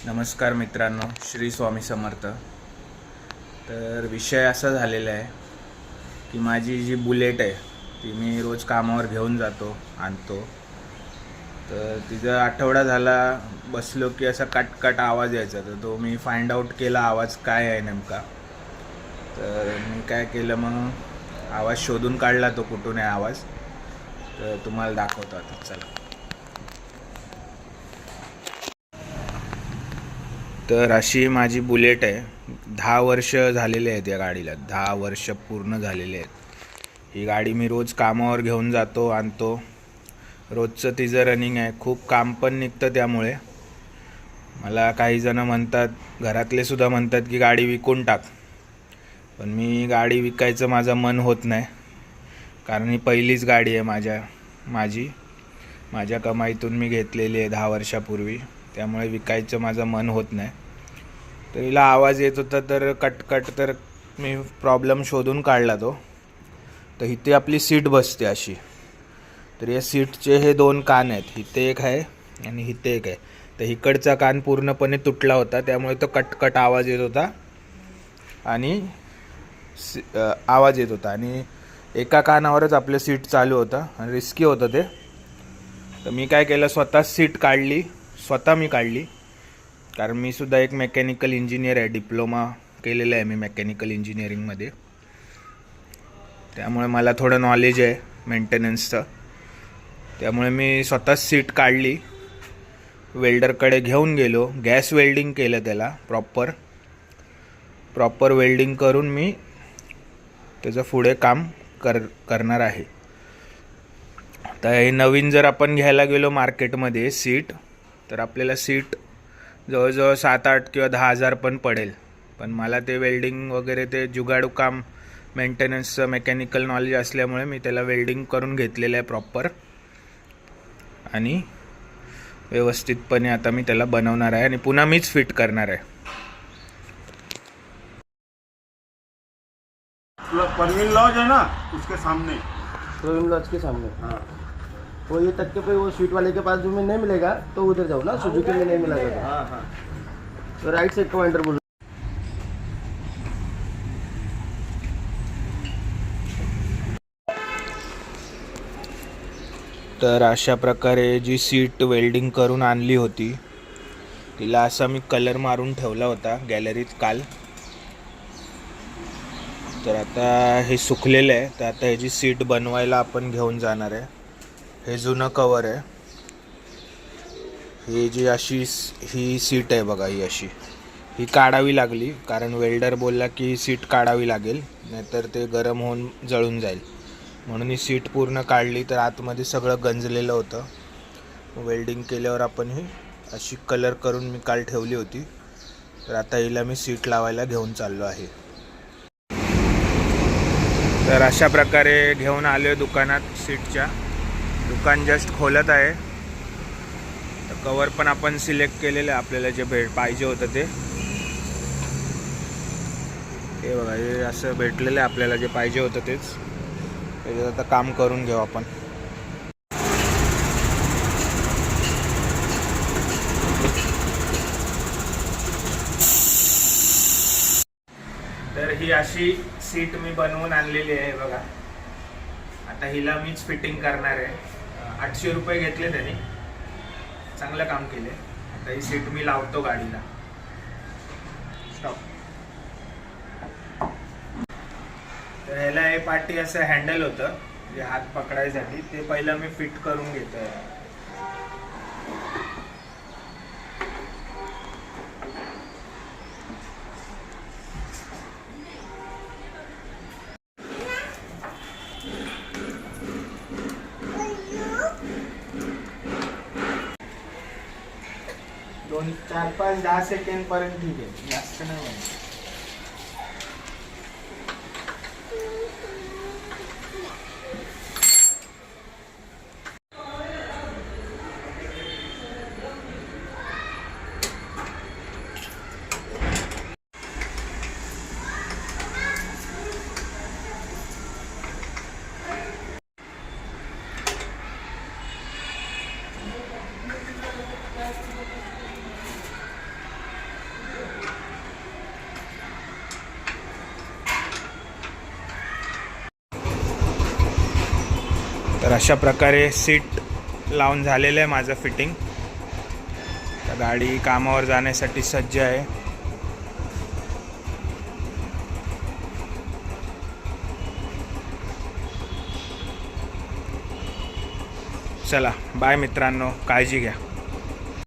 नमस्कार मित्रांनो, श्री स्वामी समर्थ. तर विषय असा झालेला आहे की माझी जी बुलेट आहे ती मी रोज कामावर घेऊन जातो आणतो. तर तिचा आठवडा झाला बसलो की असा कटकट आवाज यायचा. तर तो मी फाइंड आउट केला आवाज काय आहे नेमका. तर मी काय केलं, मग आवाज शोधून काढला तो कुठून आहे आवाज. तर तुम्हाला दाखवतो आता, चला. तर अशी माझी बुलेट आहे. 10 वर्ष झालेले आहेत या गाडीला, 10 वर्ष पूर्ण झालेले आहेत. ही गाडी मी रोज कामावर घेऊन जातो आणतो. रोजचं तिचं रनिंग आहे, खूप काम पण निघतं. त्यामुळे मला काही जण म्हणतात, घरातले सुद्धा म्हणतात की गाडी विकून टाक. पण मी गाडी विकायचं माझं मन होत नाही, कारण ही पहिलीच गाडी आहे माझ्या कमाईतून मी घेतलेली आहे 10 वर्षापूर्वी. त्यामुळे विकायचं माझं मन होत नाही. तर हिला आवाज येत होता, तर कटकट. तर मी प्रॉब्लेम शोधून काढला तो. तर इथे आपली सीट बसते अशी. तर या सीटचे हे 2 कान आहेत, इथे एक आहे आणि इथे एक आहे. तर इकडचा कान पूर्णपणे तुटला होता, त्यामुळे तो कटकट आवाज येत होता आणि आणि एका कानावरच आपलं सीट चालू होतं आणि रिस्की होतं ते. तर मी काय केलं, स्वतः मी काढली. कारण मी सुद्धा एक मेकॅनिकल इंजिनियर आहे, डिप्लोमा केलेला आहे मी मेकॅनिकल इंजिनिअरिंगमध्ये. त्यामुळे मला थोडं नॉलेज आहे मेंटेनन्सचं. त्यामुळे मी स्वतःच सीट काढली, वेल्डरकडे घेऊन गेलो, गॅस वेल्डिंग केलं त्याला. प्रॉपर वेल्डिंग करून मी त्याचं पुढे काम करणार आहे. तर हे नवीन जर आपण घ्यायला गेलो मार्केटमध्ये सीट, तर आपल्याला सीट जवळजवळ 7-8 किंवा 10,000 पण पडेल. पण मला ते वेल्डिंग वगैरे ते जुगाडू काम, मेंटेनन्सचं मेकॅनिकल नॉलेज असल्यामुळे मी त्याला वेल्डिंग करून घेतलेलं आहे प्रॉपर. आणि व्यवस्थितपणे आता मी त्याला बनवणार आहे आणि पुन्हा मीच फिट करणार आहे. परवीन लॉज है ना, उसके सामने. प्रवीण लॉज के सामने. हाँ, वो ये तक के पे वो स्वीट वाले के पास जो में नहीं मिलेगा तो उधर जाओ ना, सुजुकी में नहीं मिलेगा तो. हाँ हाँ. तो राइट साइड का वेंडर बोलो. तर अशा प्रकारे जी सीट वेल्डिंग करून आणली होती, तिला असा मी कलर मारून ठेवला होता गॅलरीत काल. तर आता हे सुकलेलं आहे. तर आता ह्याची सीट बनवायला आपण घेऊन जाणार आहे. हे जुनं कवर आहे. ही जी ही सीट आहे बघा, ही काढावी लागली, कारण वेल्डर बोलला की ही सीट काढावी लागेल, नाहीतर ते गरम होऊन जळून जाईल. म्हणून ही सीट पूर्ण काढली. तर आतमध्ये सगळं गंजलेलं होतं. वेल्डिंग केल्यावर आपण ही अशी कलर करून मी काल ठेवली होती. तर आता हिला मी सीट लावायला घेऊन चाललो आहे. तर अशा प्रकारे घेऊन आलो आहे दुकानात सीटच्या. दुकान जस्ट खोलत आहे. तर कवर पण आपण सिलेक्ट केलेलं आहे, आपल्याला जे पाहिजे होतं ते. हे बघा, हे असं भेटलेलं आहे आपल्याला, जे पाहिजे होतं तेच. त्याच्यात आता काम करून घेऊ आपण. तर ही अशी सीट मी बनवून आणलेली आहे बघा. आता हिला मीच फिटिंग करणार आहे. 800 रुपये घेतले त्यांनी, चांगलं काम केले. आता ही सीट मी लावतो गाडीला. स्टॉप. तर ह्याला हे पाठी असं हँडल होतं, जे हात पकडायसाठी, ते पहिलं मी फिट करून घेतोय. दोन 4-5-10 सेकंड पर्यंत ठीक आहे, जास्त नाही होणार. तर अशा प्रकारे सीट लावून झालेलं आहे माझं फिटिंग. तर गाडी कामावर जाण्यासाठी सज्ज आहे. चला बाय मित्रांनो, काळजी घ्या.